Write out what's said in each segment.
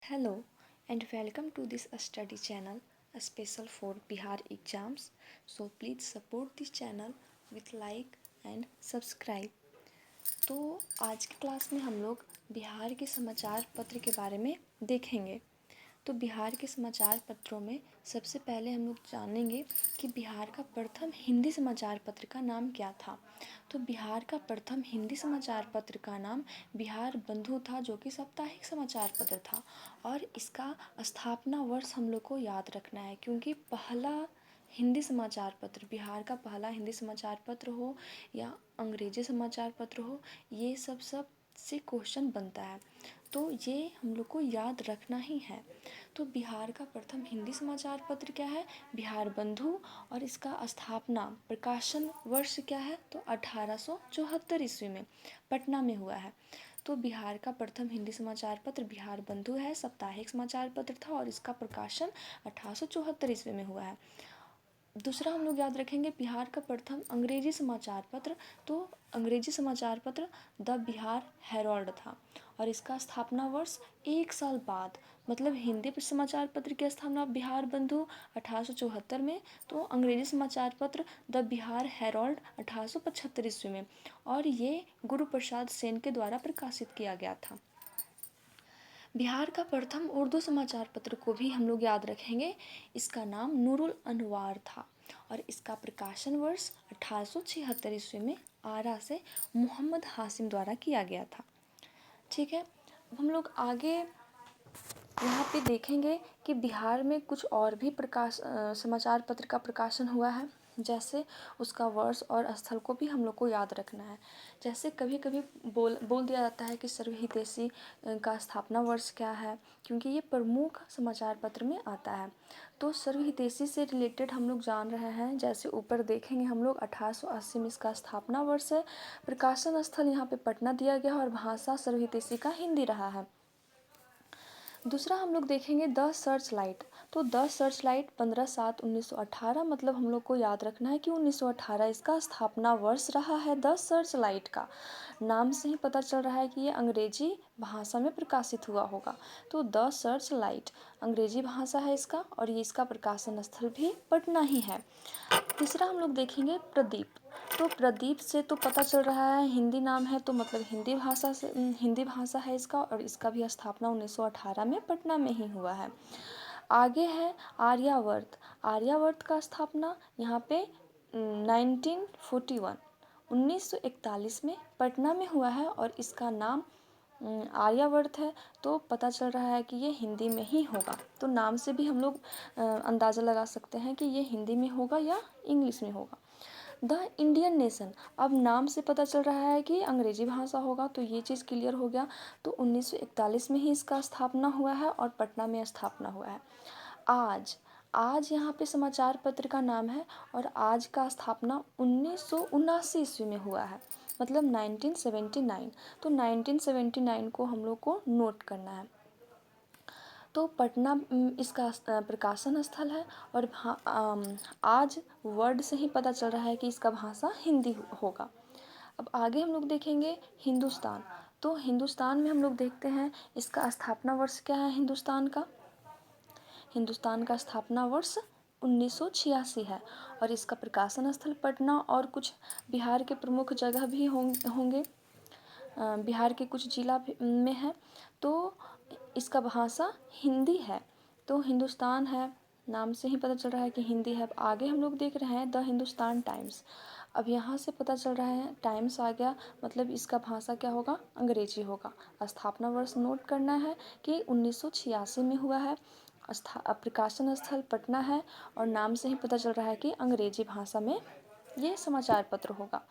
Hello and welcome to this study channel special for Bihar exams. So please support this channel with like and subscribe. तो आज की class में हम लोग बिहार के समाचार पत्र के बारे में देखेंगे। तो बिहार के समाचार पत्रों में सबसे पहले हम लोग जानेंगे कि बिहार का प्रथम हिंदी समाचार पत्र का नाम क्या था। तो बिहार का प्रथम हिंदी समाचार पत्र का नाम बिहार बंधु था, जो कि साप्ताहिक समाचार पत्र था। और इसका स्थापना वर्ष हम लोग को याद रखना है, क्योंकि पहला हिंदी समाचार पत्र, बिहार का पहला हिंदी समाचार पत्र हो या अंग्रेजी समाचार पत्र हो, ये सब से क्वेश्चन बनता है, तो ये हम लोग को याद रखना ही है। तो बिहार का प्रथम हिंदी समाचार पत्र क्या है? बिहार बंधु। और इसका स्थापना प्रकाशन वर्ष क्या है? तो 1874 ईस्वी में पटना में हुआ है। तो बिहार का प्रथम हिंदी समाचार पत्र बिहार बंधु है, साप्ताहिक समाचार पत्र था और इसका प्रकाशन 1874 ईस्वी में हुआ है। दूसरा हम लोग याद रखेंगे बिहार का प्रथम अंग्रेजी समाचार पत्र, तो अंग्रेजी समाचार पत्र द बिहार हेराल्ड था और इसका स्थापना वर्ष 1 साल बाद, मतलब हिंदी समाचार पत्र की स्थापना बिहार बंधु 1874 में, तो अंग्रेजी समाचार पत्र द बिहार हेराल्ड 1875 ईस्वी में, और ये गुरु प्रसाद सेन के द्वारा प्रकाशित किया गया था। बिहार का प्रथम उर्दू समाचार पत्र को भी हम लोग याद रखेंगे। इसका नाम नूरुल अनवार था और इसका प्रकाशन वर्ष 1876 ईस्वी में आरा से मोहम्मद हासिम द्वारा किया गया था। ठीक है, अब हम लोग आगे यहाँ पे देखेंगे कि बिहार में कुछ और भी समाचार पत्र का प्रकाशन हुआ है, जैसे उसका वर्ष और स्थल को भी हम लोग को याद रखना है। जैसे कभी कभी बोल दिया जाता है कि सर्वहितैषी का स्थापना वर्ष क्या है, क्योंकि ये प्रमुख समाचार पत्र में आता है। तो सर्वहितैषी से रिलेटेड हम लोग जान रहे हैं, जैसे ऊपर देखेंगे हम लोग 1880 में इसका स्थापना वर्ष है। प्रकाशन स्थल यहाँ पे पटना दिया गया और भाषा सर्वहितैषी का हिंदी रहा है। दूसरा हम लोग देखेंगे द सर्च लाइट। तो द सर्च लाइट 15/7/1918, मतलब हम लोग को याद रखना है कि 1918 इसका स्थापना वर्ष रहा है। द सर्च लाइट का नाम से ही पता चल रहा है कि ये अंग्रेजी भाषा में प्रकाशित हुआ होगा। तो द सर्च लाइट अंग्रेजी भाषा है इसका, और ये इसका प्रकाशन स्थल भी पटना ही है। तीसरा हम लोग देखेंगे प्रदीप। तो प्रदीप से तो पता चल रहा है हिंदी नाम है, तो मतलब हिंदी भाषा है इसका, और इसका भी स्थापना 1918 में पटना में ही हुआ है। आगे है आर्यावर्त। आर्यावर्त का स्थापना यहाँ पे 1941 में पटना में हुआ है और इसका नाम आर्यावर्त है। तो पता चल रहा है कि ये हिंदी में ही होगा। तो नाम से भी हम लोग अंदाज़ा लगा सकते हैं कि ये हिंदी में होगा या इंग्लिश में होगा। द इंडियन नेशन, अब नाम से पता चल रहा है कि अंग्रेजी भाषा होगा, तो ये चीज़ क्लियर हो गया। तो 1941 में ही इसका स्थापना हुआ है और पटना में स्थापना हुआ है। आज यहाँ पे समाचार पत्र का नाम है और आज का स्थापना 1979 ईस्वी में हुआ है, मतलब 1979। तो 1979 को हम लोग को नोट करना है। तो पटना इसका प्रकाशन स्थल है और आज वर्ड से ही पता चल रहा है कि इसका भाषा हिंदी होगा। अब आगे हम लोग देखेंगे हिंदुस्तान। तो हिंदुस्तान में हम लोग देखते हैं इसका स्थापना वर्ष क्या है। हिंदुस्तान का स्थापना वर्ष 1986 है और इसका प्रकाशन स्थल पटना और कुछ बिहार के प्रमुख जगह भी होंगे। बिहार के कुछ जिला में है। तो इसका भाषा हिंदी है। तो हिंदुस्तान है, नाम से ही पता चल रहा है कि हिंदी है। अब आगे हम लोग देख रहे हैं द हिंदुस्तान टाइम्स। अब यहाँ से पता चल रहा है टाइम्स आ गया, मतलब इसका भाषा क्या होगा, अंग्रेजी होगा। स्थापना वर्ष नोट करना है कि 1986 में हुआ है। प्रकाशन स्थल पटना है और नाम से ही पता चल रहा है कि अंग्रेजी भाषा में ये समाचार पत्र होगा।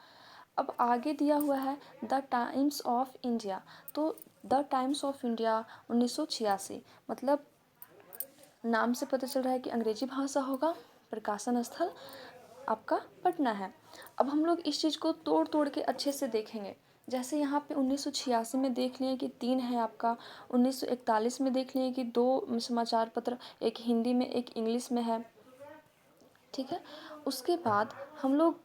अब आगे दिया हुआ है द टाइम्स ऑफ इंडिया। तो द टाइम्स ऑफ इंडिया 1986, मतलब नाम से पता चल रहा है कि अंग्रेजी भाषा होगा। प्रकाशन स्थल आपका पटना है। अब हम लोग इस चीज़ को तोड़ तोड़ के अच्छे से देखेंगे। जैसे यहाँ पे 1986 में देख लिए कि 3 है आपका, 1941 में देख लिए कि 2 समाचार पत्र, एक हिंदी में एक इंग्लिश में है। ठीक है, उसके बाद हम लोग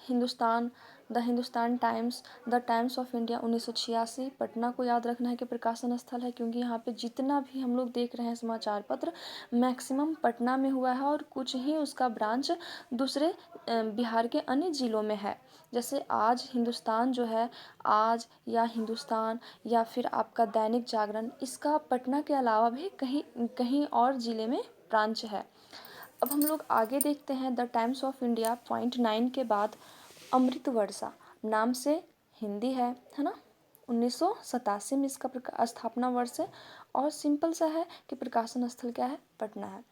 Hindustan the Hindustan times, the times of India 1986। Patna को याद रखना है कि प्रकाशन स्थल है, क्योंकि यहाँ पे जितना भी हम लोग देख रहे हैं समाचार पत्र मैक्सिमम पटना में हुआ है और कुछ ही उसका ब्रांच दूसरे बिहार के अन्य ज़िलों में है। जैसे आज हिंदुस्तान जो है, आज या हिंदुस्तान या फिर आपका दैनिक जागरण, इसका पटना के अलावा भी कहीं कहीं और ज़िले में ब्रांच है। अब हम लोग आगे देखते हैं the times of India point 9 के बाद अमृत वर्षा नाम से हिंदी है ना। 1987 में इसका स्थापना वर्ष है और सिंपल सा है कि प्रकाशन स्थल क्या है, पटना है।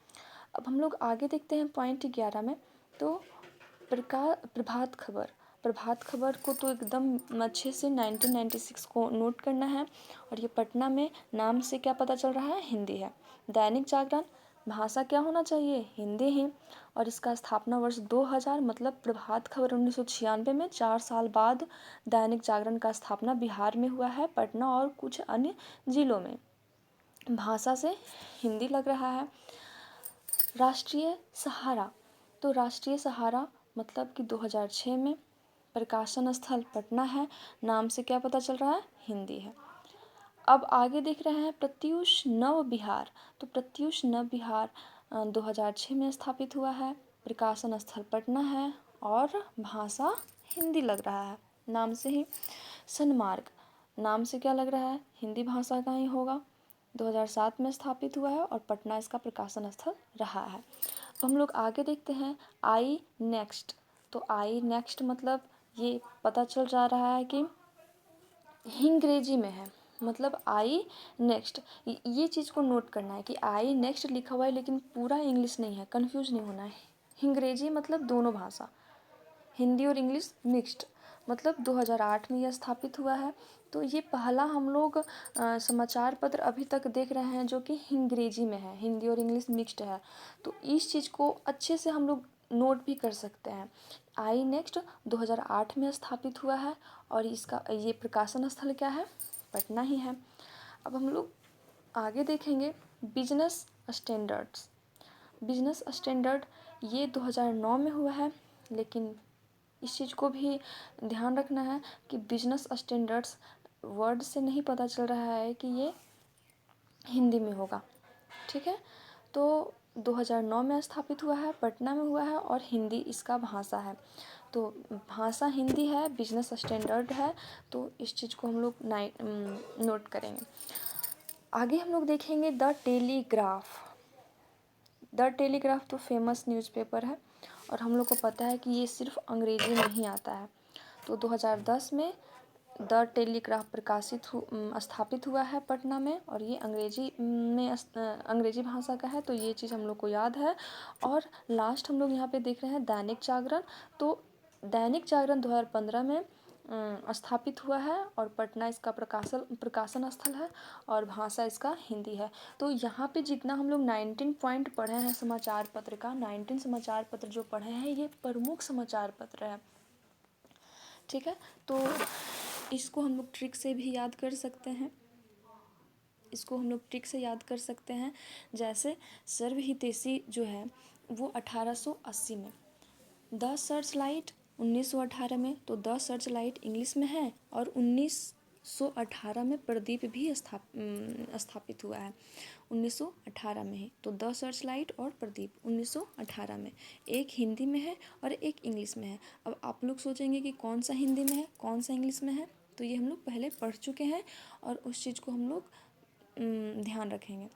अब हम लोग आगे देखते हैं पॉइंट 11 में। तो प्रभात खबर, प्रभात खबर को तो एकदम अच्छे से 1996 को नोट करना है और ये पटना में नाम से क्या पता चल रहा है, हिंदी है। दैनिक जागरण, भाषा क्या होना चाहिए, हिंदी ही, और इसका स्थापना वर्ष 2000, मतलब प्रभात खबर 1996 में, 4 साल बाद दैनिक जागरण का स्थापना बिहार में हुआ है, पटना और कुछ अन्य जिलों में। भाषा से हिंदी लग रहा है। राष्ट्रीय सहारा, तो राष्ट्रीय सहारा मतलब कि 2006 में, प्रकाशन स्थल पटना है, नाम से क्या पता चल रहा है, हिंदी है। अब आगे देख रहे हैं प्रत्यूष नव बिहार, तो प्रत्यूष नव बिहार 2006 में स्थापित हुआ है, प्रकाशन स्थल पटना है और भाषा हिंदी लग रहा है नाम से ही। सन्मार्ग नाम से क्या लग रहा है, हिंदी भाषा का ही होगा, 2007 में स्थापित हुआ है और पटना इसका प्रकाशन स्थल रहा है। तो हम लोग आगे देखते हैं आई नेक्स्ट, तो आई नेक्स्ट मतलब ये पता चल जा रहा है कि हिंग्रेजी में है, मतलब आई नेक्स्ट, ये चीज़ को नोट करना है कि आई नेक्स्ट लिखा हुआ है लेकिन पूरा इंग्लिश नहीं है, कंफ्यूज नहीं होना है। हिंग्रेजी मतलब दोनों भाषा, हिंदी और इंग्लिश मिक्स्ड, मतलब 2008 में यह स्थापित हुआ है। तो ये पहला हम लोग समाचार पत्र अभी तक देख रहे हैं जो कि हिंग्रेजी में है, हिंदी और इंग्लिश मिक्स्ड है। तो इस चीज़ को अच्छे से हम लोग नोट भी कर सकते हैं। आई नेक्स्ट 2008 में स्थापित हुआ है और इसका ये प्रकाशन स्थल क्या है, पटना ही है। अब हम लोग आगे देखेंगे बिजनेस स्टैंडर्ड्स। बिजनेस स्टैंडर्ड ये 2009 में हुआ है, लेकिन इस चीज़ को भी ध्यान रखना है कि बिजनेस स्टैंडर्ड्स वर्ड से नहीं पता चल रहा है कि ये हिंदी में होगा, ठीक है। तो 2009 में स्थापित हुआ है, पटना में हुआ है और हिंदी इसका भाषा है। तो भाषा हिंदी है, बिजनेस स्टैंडर्ड है, तो इस चीज़ को हम लोग नोट करेंगे। आगे हम लोग देखेंगे द टेलीग्राफ। द टेलीग्राफ तो फेमस न्यूज़पेपर है और हम लोग को पता है कि ये सिर्फ अंग्रेजी में ही आता है। तो 2010 में द टेलीग्राफ स्थापित हुआ है पटना में और ये अंग्रेजी भाषा का है, तो ये चीज़ हम लोग को याद है। और लास्ट हम लोग यहाँ पे देख रहे हैं दैनिक जागरण। तो दैनिक जागरण 2015 में स्थापित हुआ है और पटना इसका प्रकाशन स्थल है और भाषा इसका हिंदी है। तो यहाँ पे जितना हम लोग 19 पॉइंट पढ़े हैं समाचार पत्र का, 19 समाचार पत्र जो पढ़े हैं ये प्रमुख समाचार पत्र है, ठीक है। तो इसको हम लोग ट्रिक से भी याद कर सकते हैं, इसको हम लोग ट्रिक से याद कर सकते हैं। जैसे सर्वहितैषी जो है वो 1880 में, द सर्च लाइट 1918 में, तो द सर्च लाइट इंग्लिश में है और 1918 में प्रदीप भी स्थापित हुआ है, 1918 में ही। तो द सर्च लाइट और प्रदीप 1918 में, एक हिंदी में है और एक इंग्लिश में है। अब आप लोग सोचेंगे कि कौन सा हिंदी में है कौन सा इंग्लिश में है, तो ये हम लोग पहले पढ़ चुके हैं और उस चीज़ को हम लोग ध्यान रखेंगे।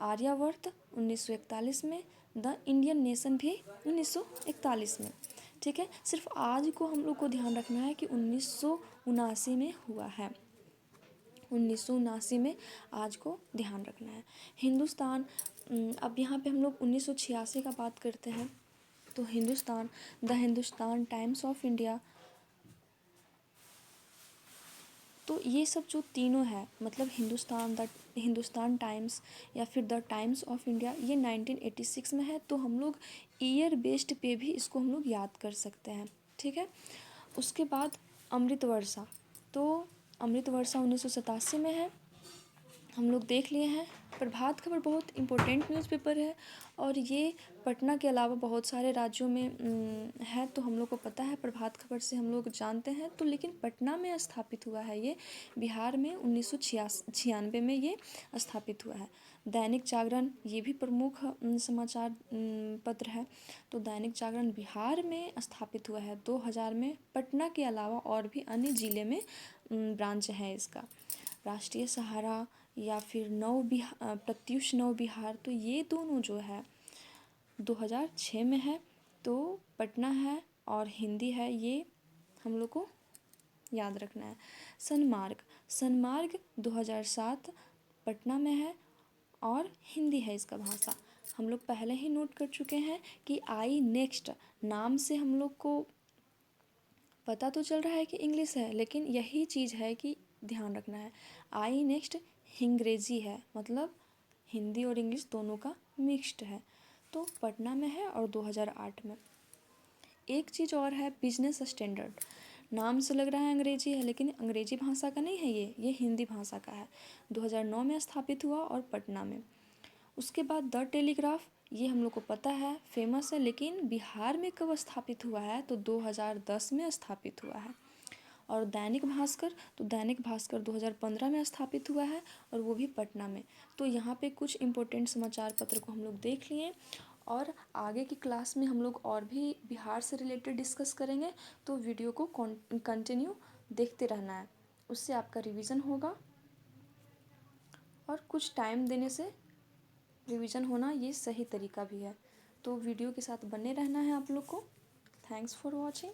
आर्यावर्त 1941 में, द इंडियन नेशन भी 1941 में, ठीक है। सिर्फ आज को हम लोग को ध्यान रखना है कि 1979 में हुआ है, 1979 में आज को ध्यान रखना है। हिंदुस्तान, अब यहाँ पे हम लोग 1986 का बात करते हैं। तो Hindustan, the Hindustan times of India, तो ये सब जो तीनों है, मतलब हिंदुस्तान टाइम्स या फिर द टाइम्स ऑफ इंडिया, ये 1986 में है। तो हम लोग ईयर बेस्ड पे भी इसको हम लोग याद कर सकते हैं, ठीक है। उसके बाद अमृत वर्षा, तो अमृत वर्षा 1987 में है हम लोग देख लिए हैं। प्रभात खबर बहुत इम्पोर्टेंट न्यूज़पेपर है और ये पटना के अलावा बहुत सारे राज्यों में है, तो हम लोग को पता है, प्रभात खबर से हम लोग जानते हैं। तो लेकिन पटना में स्थापित हुआ है ये, बिहार में 1996 में ये स्थापित हुआ है। दैनिक जागरण ये भी प्रमुख समाचार पत्र है। तो दैनिक जागरण बिहार में स्थापित हुआ है 2000 में। पटना के अलावा और भी अन्य ज़िले में ब्रांच है इसका। राष्ट्रीय सहारा या फिर प्रत्यूष नव बिहार, तो ये दोनों जो है 2006 में है। तो पटना है और हिंदी है, ये हम लोग को याद रखना है। सन्मार्ग 2007 पटना में है और हिंदी है इसका भाषा। हम लोग पहले ही नोट कर चुके हैं कि आई नेक्स्ट नाम से हम लोग को पता तो चल रहा है कि इंग्लिश है, लेकिन यही चीज़ है कि ध्यान रखना है। आई नेक्स्ट हिंग्रेजी है, मतलब हिंदी और इंग्लिश दोनों का मिक्स्ड है। तो पटना में है और 2008 में। एक चीज़ और है, बिजनेस स्टैंडर्ड। नाम से लग रहा है अंग्रेजी है, लेकिन अंग्रेजी भाषा का नहीं है, ये हिंदी भाषा का है। 2009 में स्थापित हुआ और पटना में। उसके बाद द टेलीग्राफ, ये हम लोग को पता है, फेमस है, लेकिन बिहार में कब स्थापित हुआ है, तो 2010 में स्थापित हुआ है। और दैनिक भास्कर, तो दैनिक भास्कर 2015 में स्थापित हुआ है और वो भी पटना में। तो यहाँ पे कुछ इम्पोर्टेंट समाचार पत्र को हम लोग देख लिए और आगे की क्लास में हम लोग और भी बिहार से रिलेटेड डिस्कस करेंगे। तो वीडियो को कंटिन्यू देखते रहना है, उससे आपका रिवीजन होगा और कुछ टाइम देने से रिवीजन होना ये सही तरीका भी है। तो वीडियो के साथ बने रहना है आप लोग को। Thanks for watching.